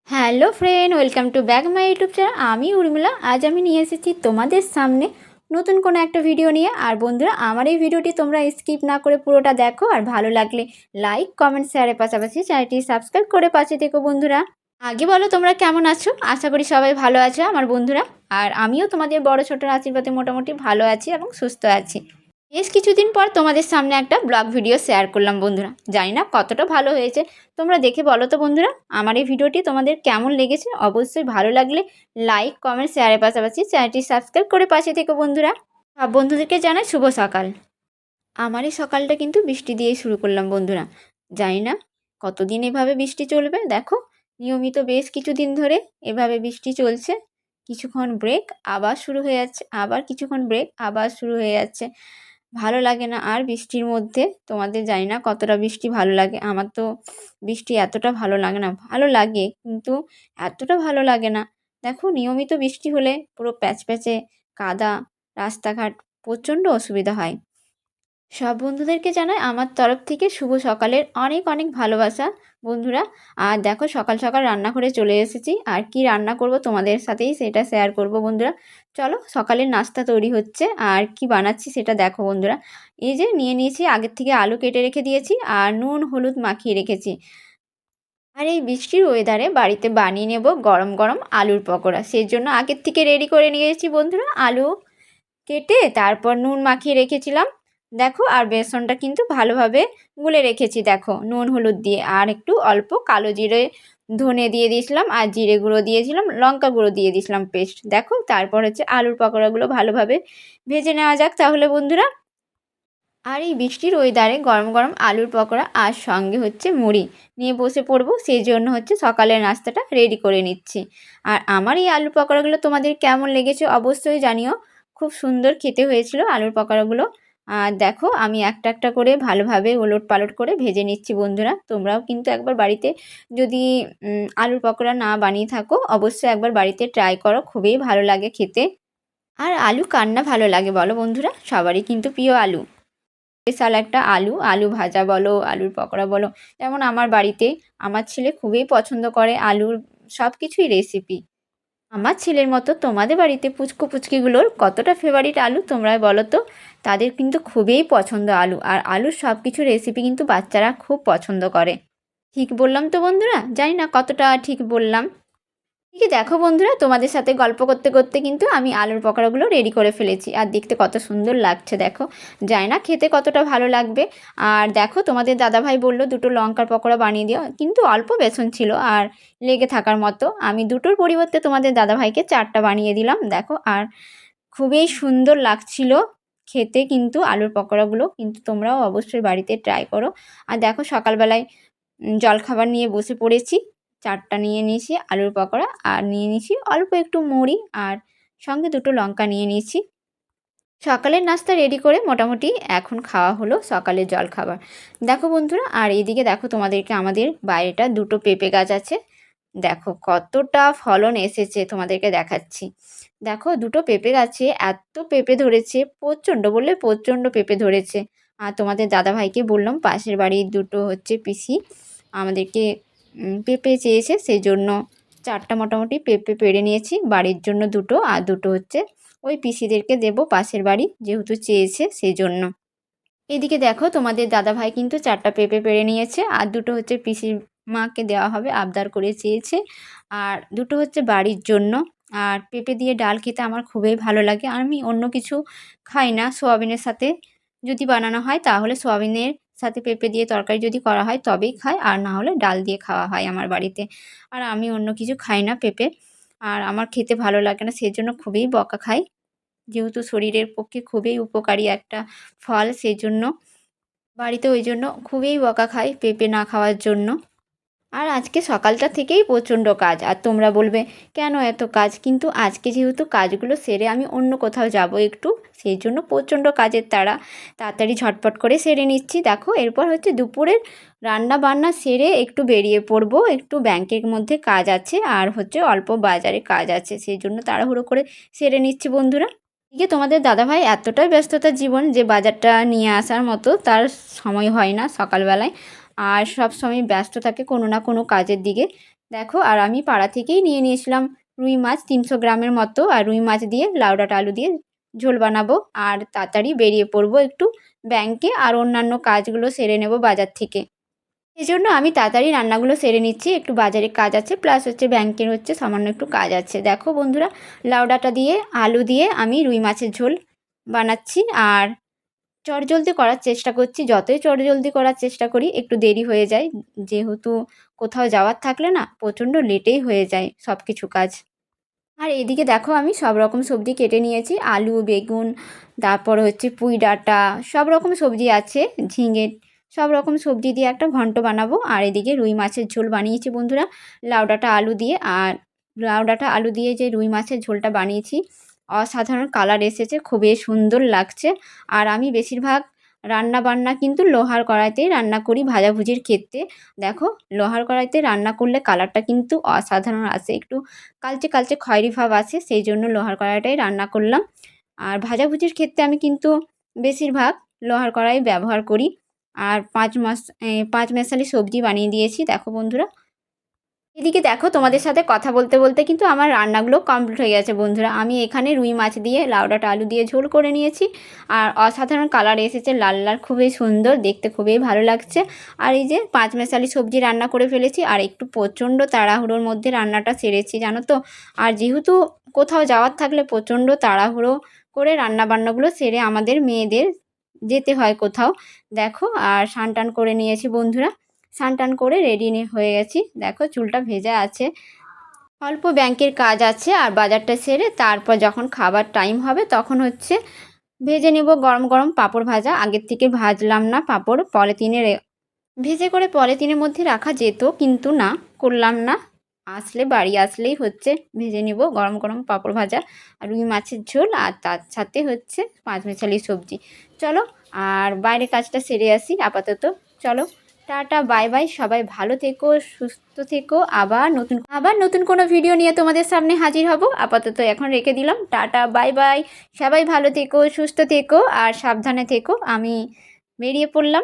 Hello friend, welcome to back my YouTube channel. আমি উর্মিলা। আজ আমি নিয়ে এসেছি তোমাদের সামনে নতুন কোনো একটা ভিডিও নিয়ে। আর বন্ধুরা, আমার এই ভিডিওটি তোমরা স্কিপ না করে পুরোটা দেখো, আর ভালো লাগলে লাইক, কমেন্ট, শেয়ারের পাশাপাশি চ্যানেলটি সাবস্ক্রাইব করে পাশে থেকো বন্ধুরা। আগে বলো, তোমরা কেমন আছো? আশা করি সবাই ভালো আছো আমার বন্ধুরা। আর আমিও তোমাদের বড় ছোটোর আশীর্বাদে মোটামুটি ভালো আছি এবং সুস্থ আছি। বেশ কিছুদিন পর তোমাদের সামনে একটা ব্লগ ভিডিও শেয়ার করলাম বন্ধুরা। জানি না কতটা ভালো হয়েছে, তোমরা দেখে বলো তো বন্ধুরা, আমার এই ভিডিওটি তোমাদের কেমন লেগেছে। অবশ্যই ভালো লাগলে লাইক, কমেন্ট, শেয়ারের পাশাপাশি চ্যানেলটি সাবস্ক্রাইব করে পাশে থেকো বন্ধুরা। সব বন্ধুদেরকে জানাই শুভ সকাল। আমার এই সকালটা কিন্তু বৃষ্টি দিয়েই শুরু করলাম বন্ধুরা। জানি না কতদিন এভাবে বৃষ্টি চলবে। দেখো, নিয়মিত বেশ কিছুদিন ধরে এভাবে বৃষ্টি চলছে। কিছুক্ষণ ব্রেক, আবার শুরু হয়ে যাচ্ছে, আবার কিছুক্ষণ ব্রেক, আবার শুরু হয়ে যাচ্ছে। ভালো লাগে না আর বৃষ্টির মধ্যে। তোমাদের জানি না কতটা বৃষ্টি ভালো লাগে। আমার তো বৃষ্টি এতটা ভালো লাগে না। ভালো লাগে কিন্তু এতটা ভালো লাগে না। দেখো, নিয়মিত বৃষ্টি হলে পুরো প্যাচপ্যাচে কাদা, রাস্তাঘাট প্রচণ্ড অসুবিধা হয়। সব বন্ধুদেরকে জানাই আমার তরফ থেকে শুভ সকালের অনেক অনেক ভালোবাসা বন্ধুরা। আর দেখো, সকাল সকাল রান্নাঘরে চলে এসেছি। আর কি রান্না করব তোমাদের সাথেই সেটা শেয়ার করব বন্ধুরা। চলো, সকালের নাস্তা তৈরি হচ্ছে আর কি বানাচ্ছি সেটা দেখো বন্ধুরা। এই যে নিয়ে নিয়েছি, আগের থেকে আলু কেটে রেখে দিয়েছি আর নুন হলুদ মাখিয়ে রেখেছি। আর এই বৃষ্টির ওয়েদারে বাড়িতে বানিয়ে নেব গরম গরম আলুর পকোড়া। সেই জন্য আগের থেকে রেডি করে নিয়েছি বন্ধুরা। আলু কেটে তারপর নুন মাখিয়ে রেখেছিলাম দেখো। আর বেসনটা কিন্তু ভালোভাবে গুলে রেখেছি দেখো, নুন হলুদ দিয়ে। আর একটু অল্প কালো জিরে ধনে দিয়ে দিয়েছিলাম, আর জিরে গুঁড়ো দিয়েছিলাম, লঙ্কা গুঁড়ো দিয়ে দিয়েছিলাম পেস্ট দেখো। তারপর হচ্ছে আলুর পকোড়াগুলো ভালোভাবে ভেজে নেওয়া যাক তাহলে বন্ধুরা। আর এই বৃষ্টির ওয়েদারে গরম গরম আলুর পকোড়া আর সঙ্গে হচ্ছে মুড়ি নিয়ে বসে পড়বো। সেই জন্য হচ্ছে সকালের নাস্তাটা রেডি করে নিচ্ছি। আর আমার এই আলুর পকোড়াগুলো তোমাদের কেমন লেগেছে অবশ্যই জানিও। খুব সুন্দর খেতে হয়েছিল আলুর পকোড়াগুলো। আর দেখো, আমি একটা একটা করে ভালোভাবে ওলট পালট করে ভেজে নিচ্ছি বন্ধুরা। তোমরাও কিন্তু একবার বাড়িতে যদি আলুর পকোড়া না বানিয়ে থাকো, অবশ্যই একবার বাড়িতে ট্রাই করো, খুবই ভালো লাগে খেতে। আর আলু কার না ভালো লাগে বলো বন্ধুরা, সবারই কিন্তু প্রিয় আলু। স্পেশাল একটা আলু, আলু ভাজা বলো, আলুর পকোড়া বলো। যেমন আমার বাড়িতে আমার ছেলে খুবই পছন্দ করে আলুর সব কিছুই রেসিপি। আমার ছেলের মতো তোমাদের বাড়িতে পুচকু পুচকিগুলোর কতটা ফেভারিট আলু তোমরা বলো তো। তাদের কিন্তু খুবই পছন্দ আলু, আর আলুর সব কিছু রেসিপি কিন্তু বাচ্চারা খুব পছন্দ করে। ঠিক বললাম তো বন্ধুরা? জানি না কতটা ঠিক বললাম। ঠিকই দেখো বন্ধুরা, তোমাদের সাথে গল্প করতে করতে কিন্তু আমি আলুর পকোড়াগুলো রেডি করে ফেলেছি। আর দেখতে কত সুন্দর লাগছে দেখো। জানি না খেতে কতটা ভালো লাগবে। আর দেখো, তোমাদের দাদাভাই বলল দুটো লঙ্কার পকোড়া বানিয়ে দিও, কিন্তু অল্প বেসন ছিল আর লেগে থাকার মতো। আমি দুটোর পরিবর্তে তোমাদের দাদাভাইকে 4টা বানিয়ে দিলাম দেখো। আর খুবই সুন্দর লাগছিল খেতে কিন্তু আলুর পকোড়াগুলো। কিন্তু তোমরাও অবশ্যই বাড়িতে ট্রাই করো। আর দেখো, সকালবেলায় জলখাবার নিয়ে বসে পড়েছি। 4টা নিয়ে নিয়েছি আলুর পকোড়া, আর নিয়ে নিয়েছি অল্প একটু মুড়ি, আর সঙ্গে দুটো লঙ্কা নিয়ে নিয়েছি। সকালের নাস্তা রেডি করে মোটামুটি এখন খাওয়া হলো সকালের জলখাবার দেখো বন্ধুরা। আর এইদিকে দেখো, তোমাদেরকে আমাদের বাইরেটা দুটো পেঁপে গাছ আছে। দেখো কতটা ফলন এসেছে, তোমাদেরকে দেখাচ্ছি। দেখো, দুটো পেঁপে গাছে এত পেঁপে ধরেছে, প্রচণ্ড বললে প্রচণ্ড পেঁপে ধরেছে। আর তোমাদের দাদাভাইকে বললাম, পাশের বাড়ির দুটো হচ্ছে পিসি আমাদেরকে পেঁপে চেয়েছে, সেই জন্য 4টা মোটামুটি পেঁপে পেড়ে নিয়েছি। বাড়ির জন্য দুটো, আর দুটো হচ্ছে ওই পিসিদেরকে দেবো, পাশের বাড়ি যেহেতু চেয়েছে সেই জন্য। এদিকে দেখো, তোমাদের দাদাভাই কিন্তু 4টা পেঁপে পেড়ে নিয়েছে, আর দুটো হচ্ছে পিসির মাকে দেওয়া হবে, আবদার করে চেয়েছে। আর দুটো হচ্ছে বাড়ির জন্য। আর পেঁপে দিয়ে ডাল খেতে আমার খুবই ভালো লাগে। আর আমি অন্য কিছু খাই না। সোয়াবিনের সাথে যদি বানানো হয় তাহলে সোয়াবিনের সাথে পেঁপে দিয়ে তরকারি যদি করা হয় তবেই খাই, আর না হলে ডাল দিয়ে খাওয়া হয় আমার বাড়িতে। আর আমি অন্য কিছু খাই না পেঁপে। আর আমার খেতে ভালো লাগে না, সেজন্য খুবই বকা খাই। যেহেতু শরীরের পক্ষে খুবই উপকারী একটা ফল, সেজন্য বাড়িতে ওই জন্য খুবই বকা খাই পেঁপে না খাওয়ার জন্য। আর আজকে সকালটা থেকেই প্রচণ্ড কাজ। আর তোমরা বলবে কেন এত কাজ, কিন্তু আজকে যেহেতু কাজগুলো সেরে আমি অন্য কোথাও যাব একটু, সেই জন্য প্রচণ্ড কাজের তাড়াতাড়ি ঝটপট করে সেরে নিচ্ছি দেখো। এরপর হচ্ছে দুপুরের রান্না বান্না সেরে একটু বেরিয়ে পড়বো, একটু ব্যাংকের মধ্যে কাজ আছে, আর হচ্ছে অল্প বাজারে কাজ আছে, সেই জন্য তাড়াহুড়ো করে সেরে নিচ্ছি বন্ধুরা। এদিকে তোমাদের দাদাভাই এতটাই ব্যস্ততার জীবন যে বাজারটা নিয়ে আসার মতো তার সময় হয় না সকালবেলায়। আর সব সময় ব্যস্ত থাকে কোনো না কোনো কাজের দিকে। দেখো, আর আমি পাড়া থেকেই নিয়ে নিয়েছিলাম রুই মাছ 300 গ্রামের মতো। আর রুই মাছ দিয়ে লাউ ডাঁটা আলু দিয়ে ঝোল বানাবো। আর তাড়াতাড়ি বেরিয়ে পড়বো একটু ব্যাংকে, আর অন্যান্য কাজগুলো সেরে নেব বাজার থেকে। এজন্য আমি তাড়াতাড়ি রান্নাগুলো সেরে নিচ্ছি, একটু বাজারে কাজ আছে, প্লাস হচ্ছে ব্যাংকের হচ্ছে সামান্য একটু কাজ আছে। দেখো বন্ধুরা, লাউ ডাঁটা দিয়ে আলু দিয়ে আমি রুই মাছের ঝোল বানাচ্ছি। আর চটজলদি করার চেষ্টা করছি। যতই চটজলদি করার চেষ্টা করি একটু দেরি হয়ে যায়, যেহেতু কোথাও যাওয়ার থাকলে না প্রচণ্ড লেটেই হয়ে যায় সব কিছু কাজ। আর এদিকে দেখো, আমি সব রকম সবজি কেটে নিয়েছি, আলু, বেগুন, তারপর হচ্ছে পুঁই ডাঁটা, সব রকম সবজি আছে, ঝিঙে, সব রকম সবজি দিয়ে একটা ঘন্ট বানাবো। আর এদিকে রুই মাছের ঝোল বানিয়েছি বন্ধুরা, লাউ ডাঁটা আলু দিয়ে। আর লাউ ডাঁটা আলু দিয়ে যে রুই মাছের ঝোলটা বানিয়েছি, অসাধারণ কালার এসেছে, খুবই সুন্দর লাগছে। আর আমি বেশিরভাগ রান্না বান্না কিন্তু লোহার কড়াইতেই রান্না করি ভাজাভুজির ক্ষেত্রে। দেখো, লোহার কড়াইতে রান্না করলে কালারটা কিন্তু অসাধারণ আসে, একটু কালচে কালচে খয়েরি ভাব আছে, সেই জন্য লোহার কড়াইটাই রান্না করলাম। আর ভাজাভুজির ক্ষেত্রে আমি কিন্তু বেশিরভাগ লোহার কড়াই ব্যবহার করি। আর 5 মেশালি সবজি বানিয়ে দিয়েছি দেখো বন্ধুরা। এদিকে দেখো, তোমাদের সাথে কথা বলতে বলতে কিন্তু আমার রান্নাগুলো কমপ্লিট হয়ে গেছে বন্ধুরা। আমি এখানে রুই মাছ দিয়ে লাউ ডাঁটা আলু দিয়ে ঝোল করে নিয়েছি। আর অসাধারণ কালার এসেছে, লাল লাল, খুবই সুন্দর দেখতে, খুবই ভালো লাগছে। আর এই যে 5 মেশালি সবজি রান্না করে ফেলেছি, আর একটু প্রচণ্ড তাড়াহুড়োর মধ্যে রান্নাটা সেরেছি জানো তো। আর যেহেতু কোথাও যাওয়ার থাকলে প্রচণ্ড তাড়াহুড়ো করে রান্নাবান্নাগুলো সেরে আমাদের মেয়েদের যেতে হয় কোথাও। দেখো, আর স্নান টান করে নিয়েছি বন্ধুরা, স্নান টান করে রেডি হয়ে গেছি। দেখো, চুলটা ভেজা আছে, অল্প ব্যাংকের কাজ আছে। আর বাজারটা সেরে তারপর যখন খাবার টাইম হবে তখন হচ্ছে ভেজে নেব গরম গরম পাঁপড় ভাজা। আগের থেকে ভাজলাম না পাঁপড়, পলিথিনে ভেজে করে পলিথিনের মধ্যে রাখা যেত, কিন্তু না, করলাম না। বাড়ি আসলেই হচ্ছে ভেজে নেব গরম গরম পাঁপড় ভাজা আর রুই মাছের ঝোল, আর তার সাথে হচ্ছে 5 মেশালি সবজি। চলো, আর বাইরে কাজটা সেরে আসি আপাতত। চলো, টাটা, বাই বাই, সবাই ভালো থেকো, সুস্থ থেকো। আবার নতুন কোনো ভিডিও নিয়ে তোমাদের সামনে হাজির হব। আপাতত এখন রেখে দিলাম, টাটা, বাই বাই, সবাই ভালো থেকো, সুস্থ থেকো আর সাবধানে থেকো। আমি বেরিয়ে পড়লাম।